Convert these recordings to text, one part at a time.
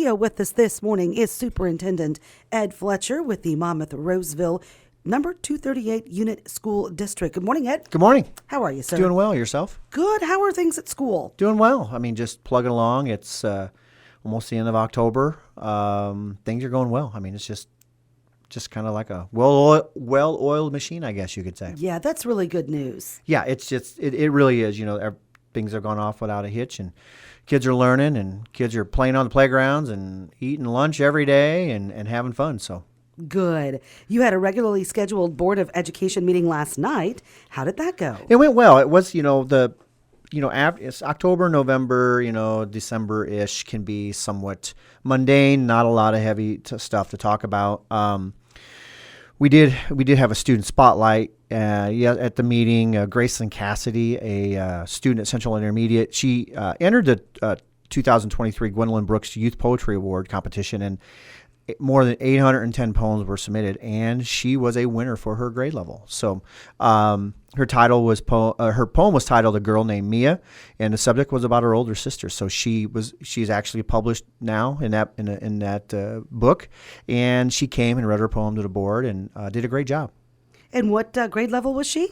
studio with us this morning is Superintendent Ed Fletcher with the Monmouth-Roseville number 238 Unit School District. Good morning, Ed. Good morning. How are you, sir? Doing well. Yourself? Good. How are things at school? Doing well. I mean, just plugging along. It's almost the end of October. Things are going well. I mean, it's just kind of like a well-oiled machine, I guess you could say. Yeah, that's really good news. Yeah, it's just it really is. You know, things have gone off without a hitch, and kids are learning, and kids are playing on the playgrounds and eating lunch every day and having fun. So. Good. You had a regularly scheduled Board of Education meeting last night. How did that go? It went well. It was, it's October, November, December-ish can be somewhat mundane, not a lot of heavy stuff to talk about. We did have a student spotlight at the meeting. Gracelyn Cassidy, a student at Central Intermediate, she entered the 2023 Gwendolyn Brooks Youth Poetry Award competition, and more than 810 poems were submitted, and she was a winner for her grade level. So her poem was titled "A Girl Named Mia," and the subject was about her older sister. So she's actually published now in that book, and she came and read her poem to the board and did a great job. And what grade level was she?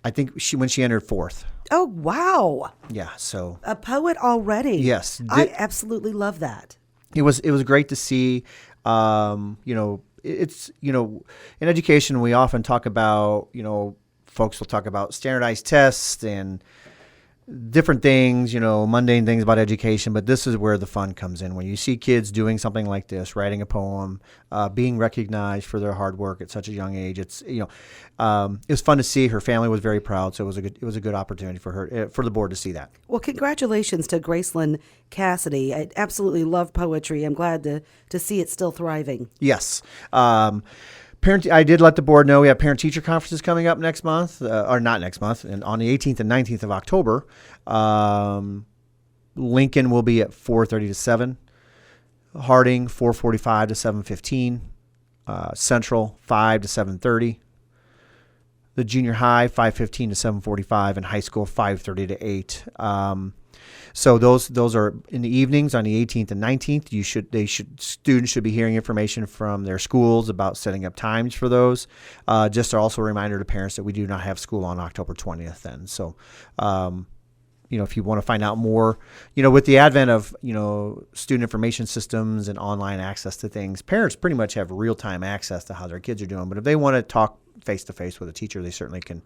I think when she entered fourth. Oh, wow. Yeah, so a poet already. Yes, I absolutely love that. It was great to see. It's in education we often talk about, folks will talk about standardized tests and different things, mundane things about education, but this is where the fun comes in. When you see kids doing something like this, writing a poem, being recognized for their hard work at such a young age, it was fun to see. Her family was very proud, so it was a good opportunity for her, for the board to see that. Well, congratulations to Gracelyn Cassidy. I absolutely love poetry. I'm glad to see it still thriving. Yes. I did let the board know we have parent-teacher conferences coming up next month, or not next month, and on the 18th and 19th of October. Lincoln will be at 4:30 to 7. Harding, 4:45 to 7:15. Central, 5 to 7:30. The junior high, 5:15 to 7:45, and high school, 5:30 to 8. So those are in the evenings on the 18th and 19th. Students should be hearing information from their schools about setting up times for those. Just also a reminder to parents that we do not have school on October 20th then. So, if you want to find out more, with the advent of, student information systems and online access to things, parents pretty much have real-time access to how their kids are doing. But if they want to talk face-to-face with a teacher, they certainly can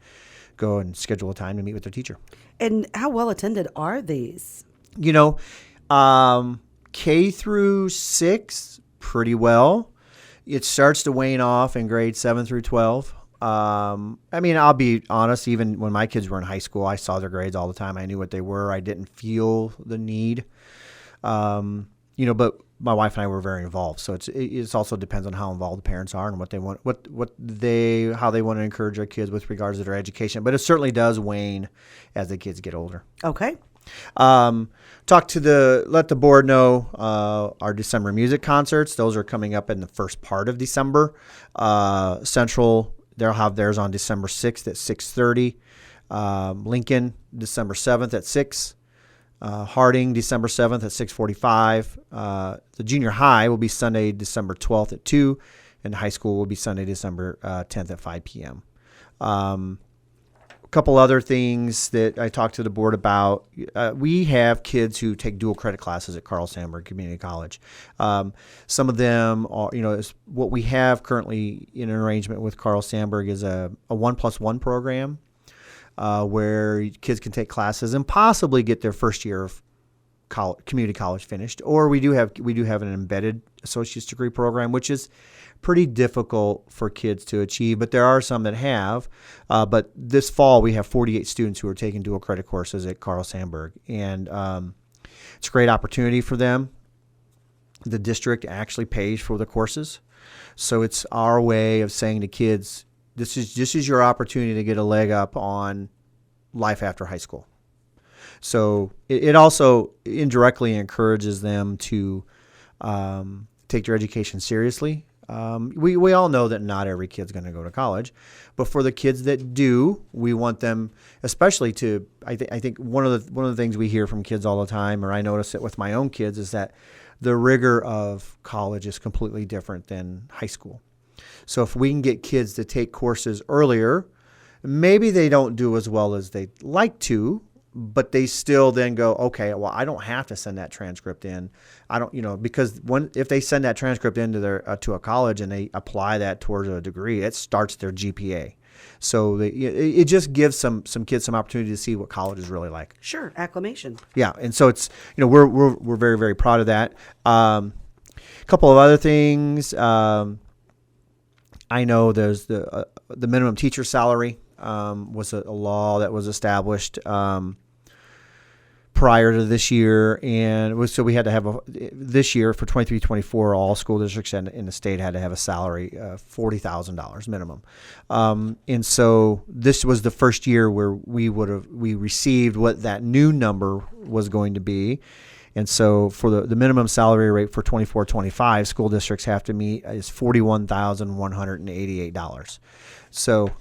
go and schedule a time to meet with their teacher. And how well attended are these? K through 6, pretty well. It starts to wane off in grades 7 through 12. I'll be honest, even when my kids were in high school, I saw their grades all the time. I knew what they were. I didn't feel the need. But my wife and I were very involved. So it also depends on how involved the parents are and what they want, how they want to encourage their kids with regards to their education. But it certainly does wane as the kids get older. Okay. Let the board know our December music concerts. Those are coming up in the first part of December. Central, they'll have theirs on December 6th at 6:30. Lincoln, December 7th at 6. Harding, December 7th at 6:45. The junior high will be Sunday, December 12th at 2, and high school will be Sunday, December 10th at 5 p.m. A couple other things that I talked to the board about. We have kids who take dual credit classes at Carl Sandburg Community College. Some of them are, what we have currently in an arrangement with Carl Sandburg is a 1+1 program. Where kids can take classes and possibly get their first year of community college finished. Or we do have an embedded associate's degree program, which is pretty difficult for kids to achieve, but there are some that have. But this fall, we have 48 students who are taking dual credit courses at Carl Sandburg, and it's a great opportunity for them. The district actually pays for the courses, so it's our way of saying to kids, This is your opportunity to get a leg up on life after high school. So it also indirectly encourages them to take their education seriously. We all know that not every kid's going to go to college, but for the kids that do, we want them, especially to. I think one of the things we hear from kids all the time, or I notice it with my own kids, is that the rigor of college is completely different than high school. So if we can get kids to take courses earlier, maybe they don't do as well as they'd like to, but they still then go, okay, well, I don't have to send that transcript in. I don't, because if they send that transcript into to a college and they apply that towards a degree, it starts their GPA. So it just gives some kids some opportunity to see what college is really like. Sure, acclamation. Yeah, and so it's we're very, very proud of that. A couple of other things. I know there's the minimum teacher salary was a law that was established prior to this year, and so we had to have this year for 23-24, all school districts in the state had to have a salary of $40,000 minimum, and so this was the first year where we received what that new number was going to be. And so for the minimum salary rate for 24-25, school districts have to meet is $41,188. So,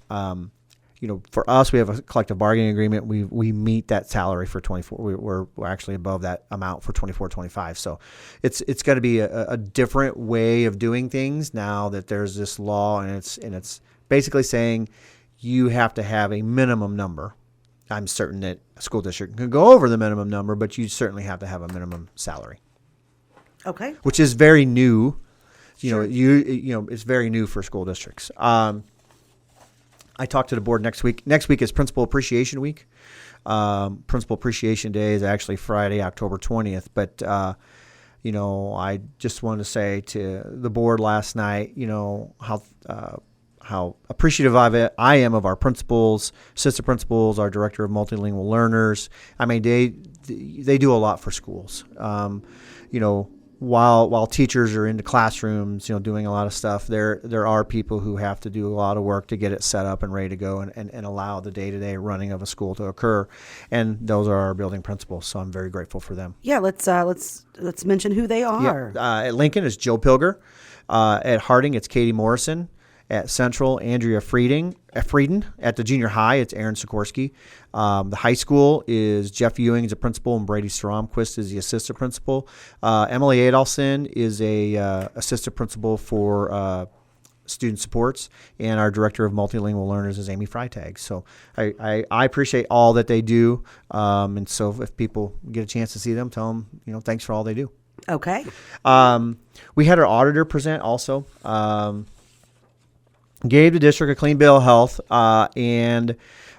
for us, we have a collective bargaining agreement. We meet that salary for 24. We're actually above that amount for 24-25. So it's got to be a different way of doing things now that there's this law, and it's basically saying you have to have a minimum number. I'm certain that a school district can go over the minimum number, but you certainly have to have a minimum salary. Okay. Which is very new. Sure. It's very new for school districts. I talked to the board next week. Next week is Principal Appreciation Week. Principal Appreciation Day is actually Friday, October 20th. But, I just wanted to say to the board last night, how appreciative I am of our principals, assistant principals, our director of multilingual learners. I mean, they do a lot for schools. While teachers are in the classrooms, doing a lot of stuff, there are people who have to do a lot of work to get it set up and ready to go and allow the day-to-day running of a school to occur. And those are our building principals, so I'm very grateful for them. Yeah, let's mention who they are. Yeah. At Lincoln, it's Joe Pilger. At Harding, it's Katie Morrison. At Central, Andrea Frieden. At the junior high, it's Aaron Sikorsky. The high school is Jeff Ewing is a principal, and Brady Stromquist is the assistant principal. Emily Adolfson is a assistant principal for student supports, and our director of multilingual learners is Amy Freitag. So I appreciate all that they do, and so if people get a chance to see them, tell them thanks for all they do. Okay. We had our auditor present also. Gave the district a clean bill of health, and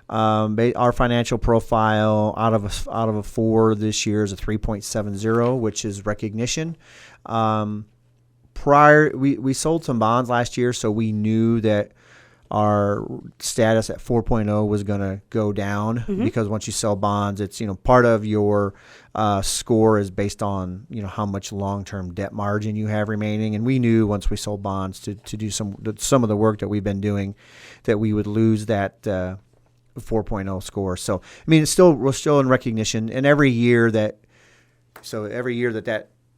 our financial profile out of a 4 this year is a 3.70, which is recognition. We sold some bonds last year, so we knew that our status at 4.0 was going to go down because once you sell bonds, it's part of your score is based on how much long-term debt margin you have remaining, and we knew once we sold bonds to do some of the work that we've been doing that we would lose that 4.0 score. So I mean, we're still in recognition, and every year that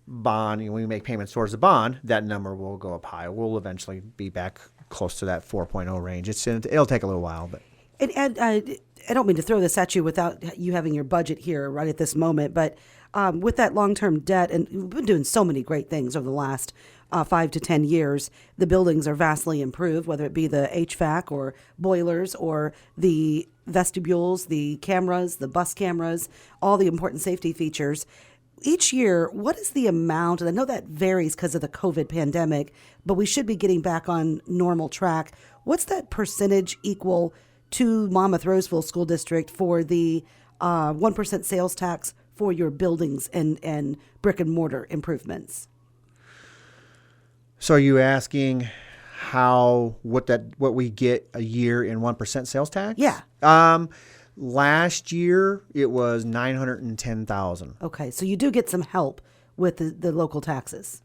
bond, when we make payments towards the bond, that number will go up high. We'll eventually be back close to that 4.0 range. It'll take a little while, but. And I don't mean to throw this at you without you having your budget here right at this moment, but with that long-term debt, and we've been doing so many great things over the last 5 to 10 years, the buildings are vastly improved, whether it be the HVAC or boilers or the vestibules, the cameras, the bus cameras, all the important safety features. Each year, what is the amount, and I know that varies because of the COVID pandemic, but we should be getting back on normal track. What's that percentage equal to Monmouth-Roseville School District for the 1% sales tax for your buildings and brick and mortar improvements? So are you asking what we get a year in 1% sales tax? Yeah. Last year it was $910,000. Okay, so you do get some help with the local taxes.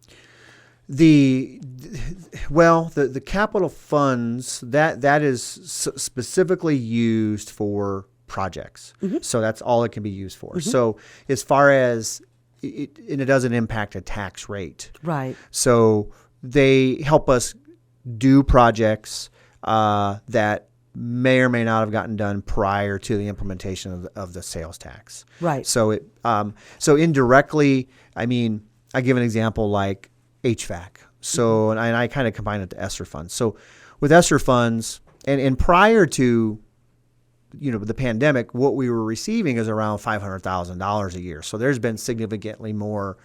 The capital funds that is specifically used for projects, so that's all it can be used for. So as far as it doesn't impact a tax rate, right? So they help us do projects that may or may not have gotten done prior to the implementation of the sales tax. Right. So so indirectly, I mean, I give an example like HVAC. So, and I kind of combine it to ESSER funds. So with ESSER funds, and prior to, the pandemic, what we were receiving is around $500,000 a year. So there's been significantly more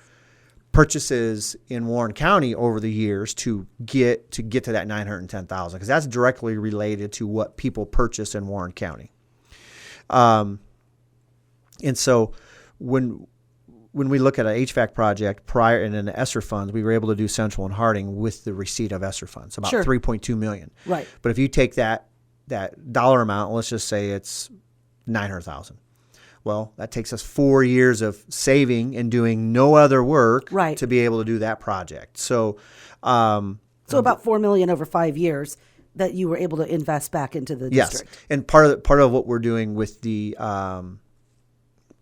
purchases in Warren County over the years to get to that $910,000, because that's directly related to what people purchase in Warren County. And so when we look at an HVAC project prior and in the ESSER funds, we were able to do Central and Harding with the receipt of ESSER funds, about $3.2 million. Right. But if you take that dollar amount, let's just say it's $900,000. Well, that takes us 4 years of saving and doing no other work to be able to do that project. So, about $4 million over 5 years that you were able to invest back into the district. Yes, and part of what we're doing with the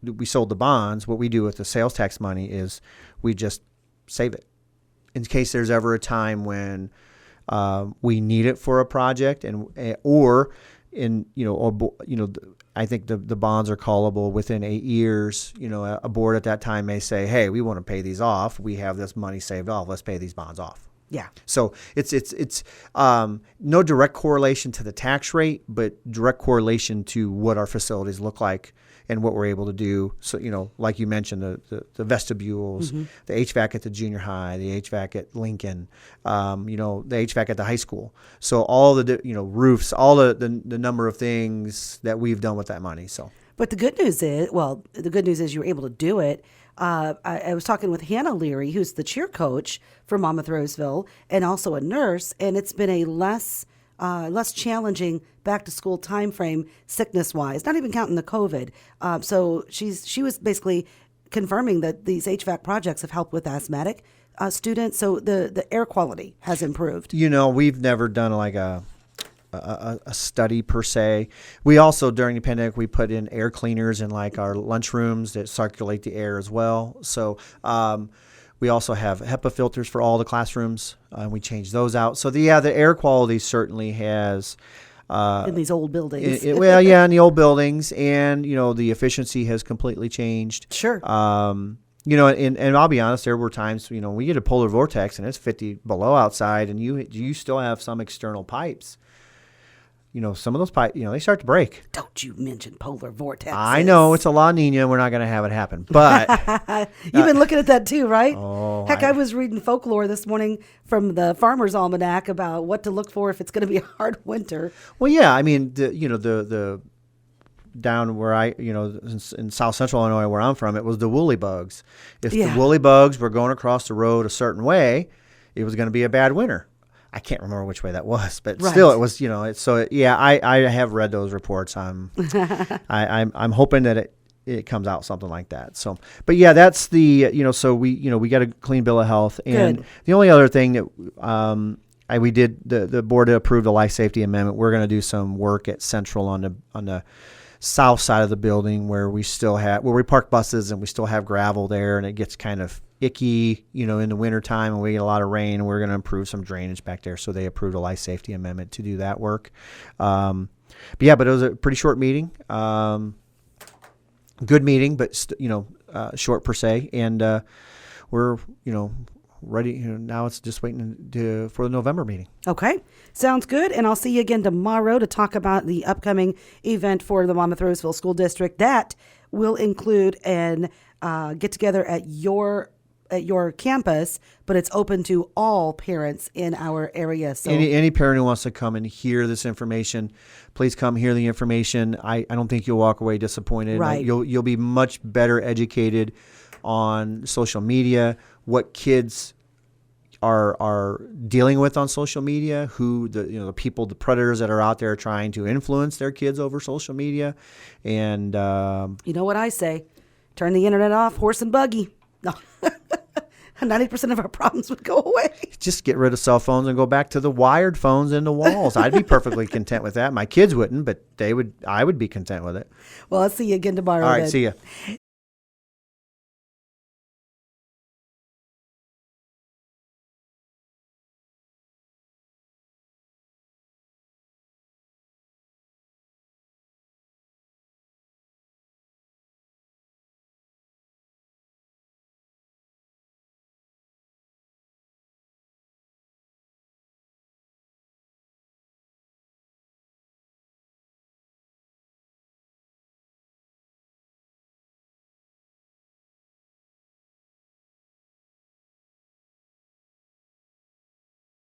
we sold the bonds. What we do with the sales tax money is we just save it in case there's ever a time when we need it for a project, I think the bonds are callable within 8 years. A board at that time may say, "Hey, we want to pay these off. We have this money saved off. Let's pay these bonds off." Yeah. So it's no direct correlation to the tax rate, but direct correlation to what our facilities look like and what we're able to do. So, like you mentioned, the vestibules, the HVAC at the junior high, the HVAC at Lincoln, the HVAC at the high school. So all the, roofs, all the number of things that we've done with that money. So, but the good news is you were able to do it. I was talking with Hannah Leary, who's the cheer coach for Monmouth-Roseville and also a nurse, and it's been a less challenging back to school time frame sickness wise, not even counting the COVID. So she was basically confirming that these HVAC projects have helped with asthmatic students. So the air quality has improved. We've never done like a study per se. We also, during the pandemic, we put in air cleaners in like our lunchrooms that circulate the air as well. So we also have HEPA filters for all the classrooms, and we change those out. So the air quality certainly has in these old buildings. in the old buildings, and the efficiency has completely changed. Sure. And I'll be honest, there were times we get a polar vortex and it's 50 below outside, and you still have some external pipes. Some of those pipes, they start to break. Don't you mention polar vortexes. I know, it's a La Nina. We're not going to have it happen. But you've been looking at that too, right? Oh, Heck, I was reading folklore this morning from the Farmer's Almanac about what to look for if it's going to be a hard winter. Well, yeah. I mean, the down where in South Central Illinois, where I'm from, it was the woolly bugs. If the woolly bugs were going across the road a certain way, it was going to be a bad winter. I can't remember which way that was, but still, it was. I have read those reports. I'm hoping that it comes out something like that. So, but yeah, that's the So we got a clean bill of health, and the only other thing that we did, the board approved a life safety amendment. We're going to do some work at Central on the south side of the building where we park buses and we still have gravel there, and it gets kind of icky, in the wintertime, and we get a lot of rain, and we're going to improve some drainage back there. So they approved a life safety amendment to do that work. But it was a pretty short meeting. Good meeting, but short per se. And we're ready. Now it's just waiting for the November meeting. Okay, sounds good. And I'll see you again tomorrow to talk about the upcoming event for the Monmouth-Roseville School District. That will include an get together at your campus, but it's open to all parents in our area. So any parent who wants to come and hear this information, please come hear the information. I don't think you'll walk away disappointed. Right. You'll be much better educated on social media, what kids are dealing with on social media, who the people, the predators that are out there trying to influence their kids over social media. And you know what I say? Turn the internet off, horse and buggy. No. 90% of our problems would go away. Just get rid of cell phones and go back to the wired phones in the walls. I'd be perfectly content with that. My kids wouldn't, but I would be content with it. Well, I'll see you again tomorrow. All right, see ya.